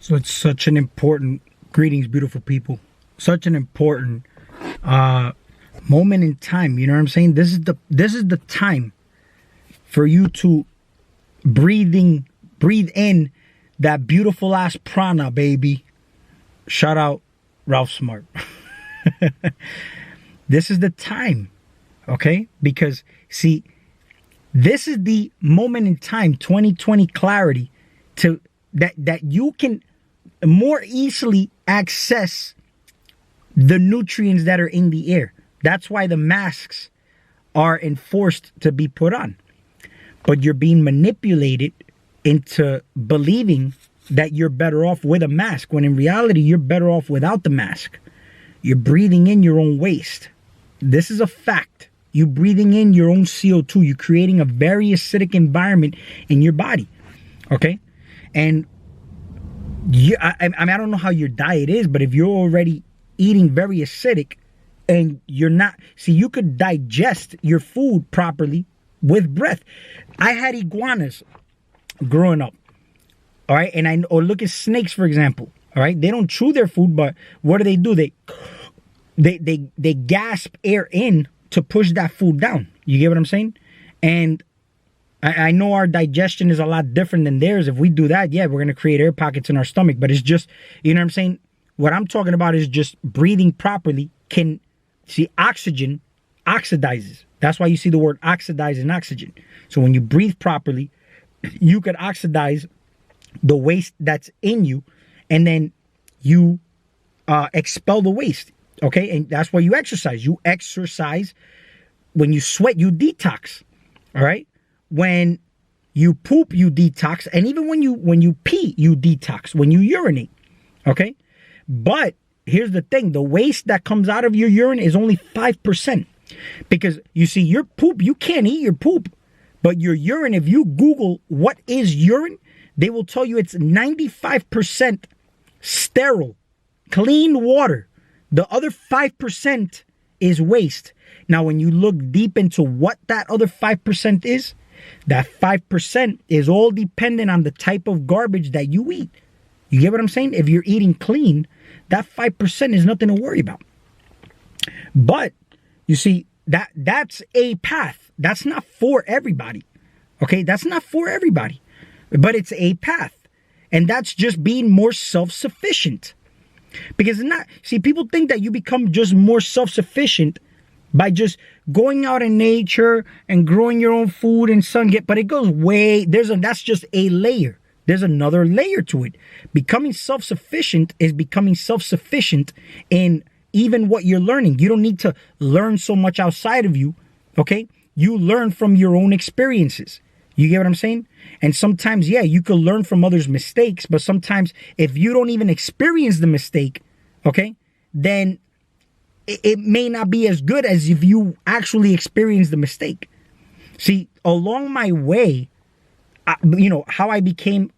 So it's such an important, greetings, beautiful people. Such an important moment in time. You know what I'm saying? This is the time for you to breathe in that beautiful ass prana, baby. Shout out Ralph Smart. This is the time, okay? Because see, this is the moment in time, 2020 clarity, to that you can more easily access the nutrients that are in the air. That's why the masks are enforced to be put on. But you're being manipulated into believing that you're better off with a mask, when in reality, you're better off without the mask. You're breathing in your own waste. This is a fact. You're breathing in your own CO2. You're creating a very acidic environment in your body. Okay? And I don't know how your diet is, but if you're already eating very acidic and you're not, see, you could digest your food properly with breath. I had iguanas growing up, all right? And or look at snakes, for example, all right? They don't chew their food, but what do? They gasp air in to push that food down. You get what I'm saying? And I know our digestion is a lot different than theirs. If we do that, yeah, we're going to create air pockets in our stomach. But it's just, you know what I'm saying? What I'm talking about is just breathing properly can, see, oxygen oxidizes. That's why you see the word oxidize in oxygen. So when you breathe properly, you could oxidize the waste that's in you, and then you expel the waste. Okay? And that's why you exercise. You exercise. When you sweat, you detox. All right? When you poop, you detox. And even when you pee, you detox. When you urinate. Okay? But here's the thing. The waste that comes out of your urine is only 5%. Because you see, your poop, you can't eat your poop. But your urine, if you Google what is urine, they will tell you it's 95% sterile, clean water. The other 5% is waste. Now, when you look deep into what that other 5% is, that 5% is all dependent on the type of garbage that you eat. You get what I'm saying? If you're eating clean, that 5% is nothing to worry about. But you see, that's a path. That's not for everybody. Okay? That's not for everybody. But it's a path. And that's just being more self-sufficient. Because it's not, see, people think that you become just more self-sufficient by just going out in nature and growing your own food and but it goes way, that's just a layer. There's another layer to it. Becoming self-sufficient is becoming self-sufficient in even what you're learning. You don't need to learn so much outside of you, okay? You learn from your own experiences. You get what I'm saying? And sometimes, yeah, you could learn from others' mistakes, but sometimes if you don't even experience the mistake, okay, then it may not be as good as if you actually experience the mistake. See, along my way, how I became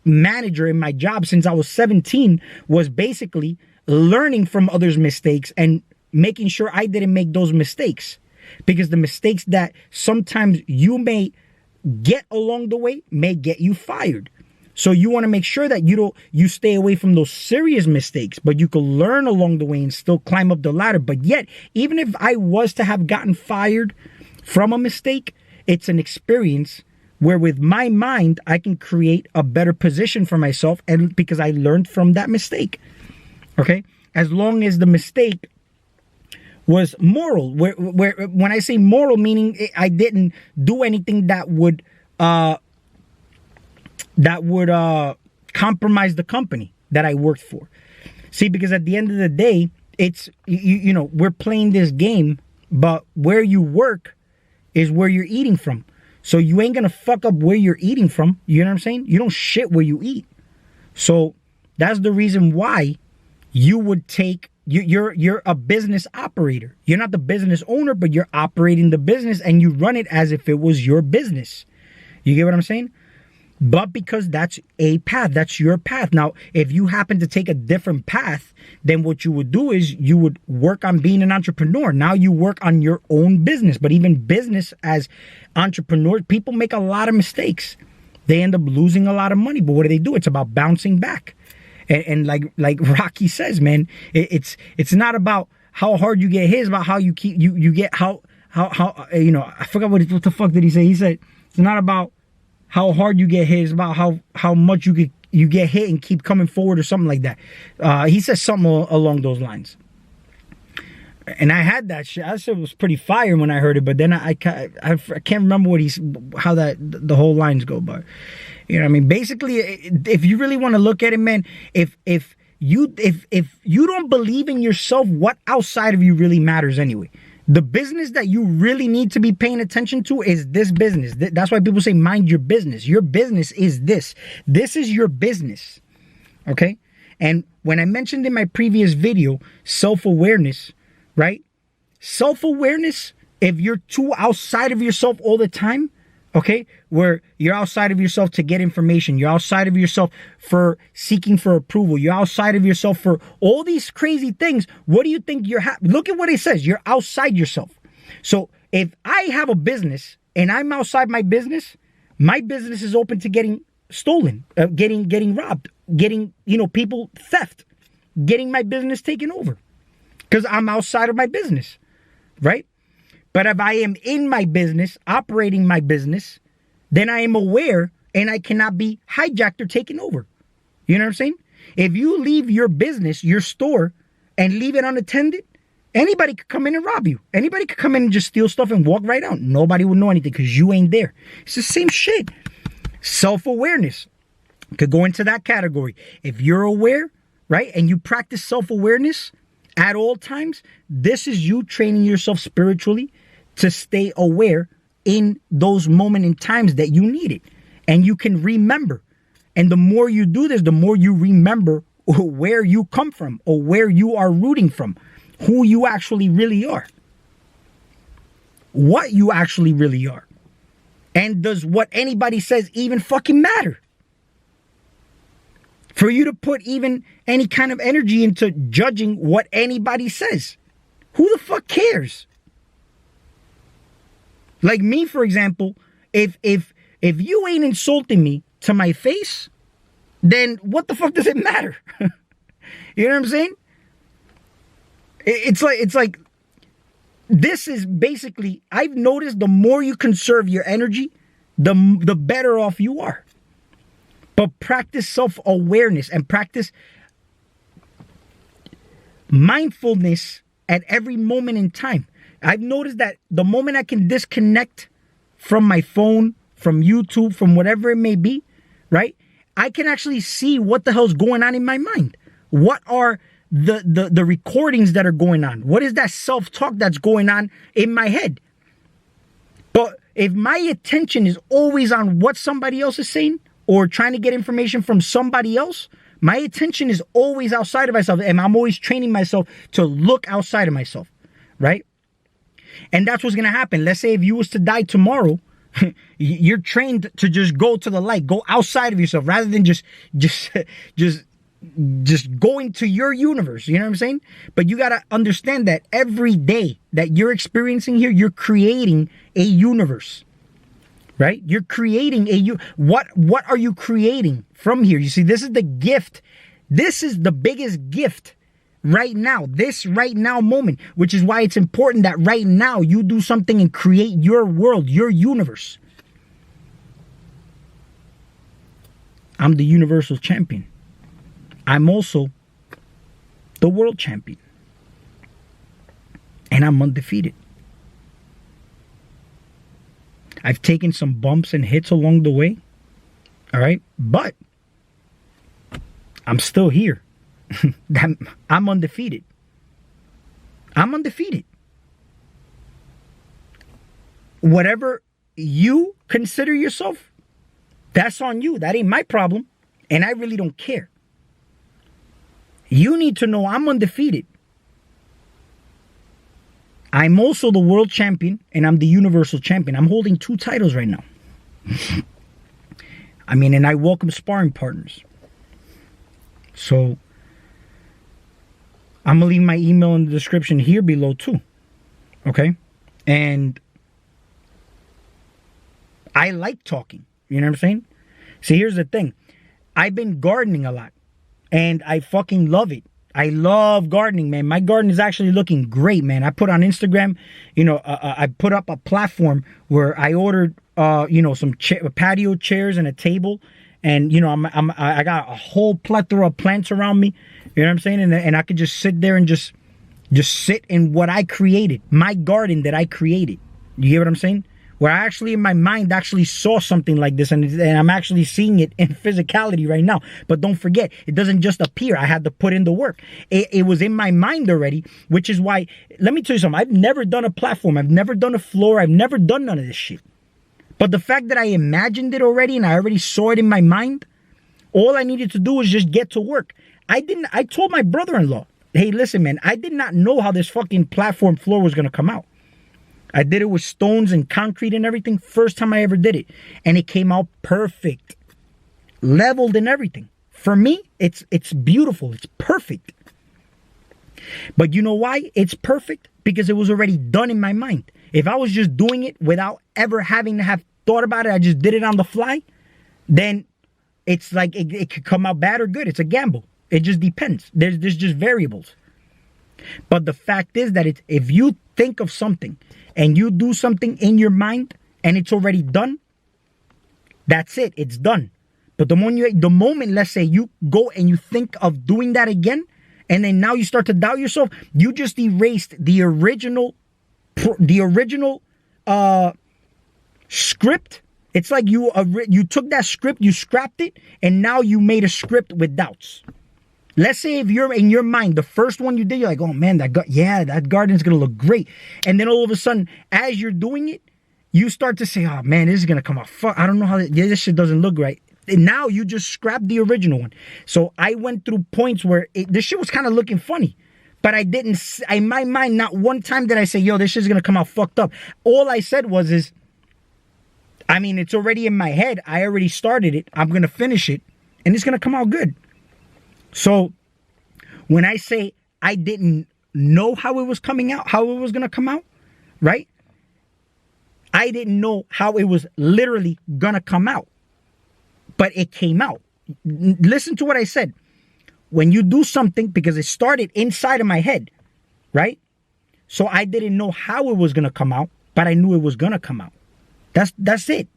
manager in my job since I was 17 was basically learning from others' mistakes and making sure I didn't make those mistakes. Because the mistakes that sometimes you may get along the way may get you fired. So you want to make sure that you stay away from those serious mistakes, but you can learn along the way and still climb up the ladder. But yet, even if I was to have gotten fired from a mistake, it's an experience where with my mind, I can create a better position for myself, and because I learned from that mistake. Okay? As long as the mistake was moral, where when I say moral, meaning I didn't do anything that would compromise the company that I worked for. See, because at the end of the day, it's, we're playing this game, but where you work is where you're eating from. So you ain't going to fuck up where you're eating from. You know what I'm saying? You don't shit where you eat. So that's the reason why you would take, you're a business operator. You're not the business owner, but you're operating the business and you run it as if it was your business. You get what I'm saying? But because that's a path, that's your path. Now, if you happen to take a different path, then what you would do is you would work on being an entrepreneur. Now you work on your own business. But even business as entrepreneurs, people make a lot of mistakes. they end up losing a lot of money. But what do? It's about bouncing back. And like Rocky says, man, it's not about how hard you get hit. It's about how you keep you get how I forgot what the fuck did he say? He said it's not about how hard you get hit. It's about how much you get hit and keep coming forward or something like that. He says something along those lines. And I had that shit. I said it was pretty fire when I heard it, but then I can't remember how the whole lines go. But you know what I mean? Basically, if you really want to look at it, man, if you don't believe in yourself, what outside of you really matters anyway? The business that you really need to be paying attention to is this business. That's why people say mind your business. Your business is this. This is your business. Okay? And when I mentioned in my previous video, self-awareness, right? Self-awareness, if you're too outside of yourself all the time, okay, where you're outside of yourself to get information, you're outside of yourself for seeking for approval, you're outside of yourself for all these crazy things, what do you think look at what it says, you're outside yourself. So if I have a business and I'm outside my business is open to getting stolen, getting robbed, getting, people theft, getting my business taken over. Because I'm outside of my business, right? But if I am in my business, operating my business, then I am aware and I cannot be hijacked or taken over. You know what I'm saying? If you leave your business, your store, and leave it unattended, anybody could come in and rob you. Anybody could come in and just steal stuff and walk right out. Nobody would know anything because you ain't there. It's the same shit. Self-awareness could go into that category. If you're aware, right, and you practice self-awareness at all times, this is you training yourself spiritually to stay aware in those moments in times that you need it. And you can remember. And the more you do this, the more you remember where you come from or where you are rooting from, who you actually really are, what you actually really are. And does what anybody says even fucking matter? For you to put even any kind of energy into judging what anybody says. Who the fuck cares? Like me, for example, if you ain't insulting me to my face, then what the fuck does it matter? You know what I'm saying? It's like this is basically, I've noticed the more you conserve your energy, the better off you are. But practice self-awareness and practice mindfulness at every moment in time. I've noticed that the moment I can disconnect from my phone, from YouTube, from whatever it may be, right? I can actually see what the hell's going on in my mind. What are the recordings that are going on? What is that self-talk that's going on in my head? But if my attention is always on what somebody else is saying, or trying to get information from somebody else, my attention is always outside of myself, and I'm always training myself to look outside of myself, right? And that's what's going to happen. Let's say if you was to die tomorrow, you're trained to just go to the light, go outside of yourself, rather than just going to your universe. You know what I'm saying? But you got to understand that every day that you're experiencing here, you're creating a universe. Right? You're creating what are you creating from here? You see, this is the gift. This is the biggest gift right now. This right now moment, which is why it's important that right now you do something and create your world, your universe. I'm the universal champion. I'm also the world champion. And I'm undefeated. I've taken some bumps and hits along the way. All right. But I'm still here. I'm undefeated. I'm undefeated. Whatever you consider yourself, that's on you. That ain't my problem. And I really don't care. You need to know I'm undefeated. I'm also the world champion and I'm the universal champion. I'm holding 2 titles right now. I mean, and I welcome sparring partners. So I'm going to leave my email in the description here below too. Okay? And I like talking. You know what I'm saying? See, here's the thing. I've been gardening a lot, and I fucking love it. I love gardening, man. My garden is actually looking great, man. I put on Instagram, I put up a platform where I ordered, some patio chairs and a table, and I got a whole plethora of plants around me. You know what I'm saying? And I could just sit there and just sit in what I created, my garden that I created. You hear what I'm saying? Where I actually, in my mind, actually saw something like this, and I'm actually seeing it in physicality right now. But don't forget, it doesn't just appear. I had to put in the work. It was in my mind already, which is why, let me tell you something. I've never done a platform. I've never done a floor. I've never done none of this shit. But the fact that I imagined it already and I already saw it in my mind, all I needed to do was just get to work. I told my brother-in-law, hey, listen, man, I did not know how this fucking platform floor was going to come out. I did it with stones and concrete and everything. First time I ever did it. And it came out perfect. Leveled and everything. For me, it's beautiful. It's perfect. But you know why it's perfect? Because it was already done in my mind. If I was just doing it without ever having to have thought about it, I just did it on the fly, then it's like it could come out bad or good. It's a gamble. It just depends. There's just variables. But the fact is that if you think of something and you do something in your mind and it's already done, that's it. It's done. But the moment, let's say, you go and you think of doing that again, and then now you start to doubt yourself, you just erased the original script. It's like you took that script, you scrapped it, and now you made a script with doubts. Let's say if you're in your mind, the first one you did, you're like, oh man, that garden's gonna look great. And then all of a sudden, as you're doing it, you start to say, oh man, this is gonna come out. Fuck, I don't know how this shit doesn't look right. And now you just scrapped the original one. So I went through points where this shit was kind of looking funny. But I didn't, in my mind, not one time did I say, yo, this shit's gonna come out fucked up. All I said was it's already in my head. I already started it. I'm gonna finish it. And it's gonna come out good. So when I say I didn't know how it was coming out, how it was going to come out, right? I didn't know how it was literally going to come out, but it came out. Listen to what I said. When you do something, because it started inside of my head, right? So I didn't know how it was going to come out, but I knew it was going to come out. That's it.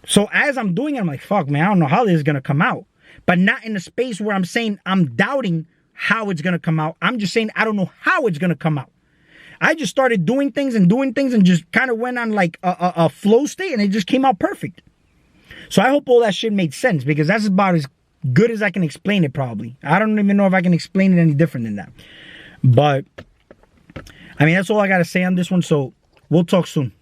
So as I'm doing it, I'm like, fuck, man, I don't know how this is going to come out. But not in a space where I'm saying I'm doubting how it's going to come out. I'm just saying I don't know how it's going to come out. I just started doing things and just kind of went on like a flow state, and it just came out perfect. So I hope all that shit made sense, because that's about as good as I can explain it probably. I don't even know if I can explain it any different than that. But, that's all I got to say on this one. So we'll talk soon.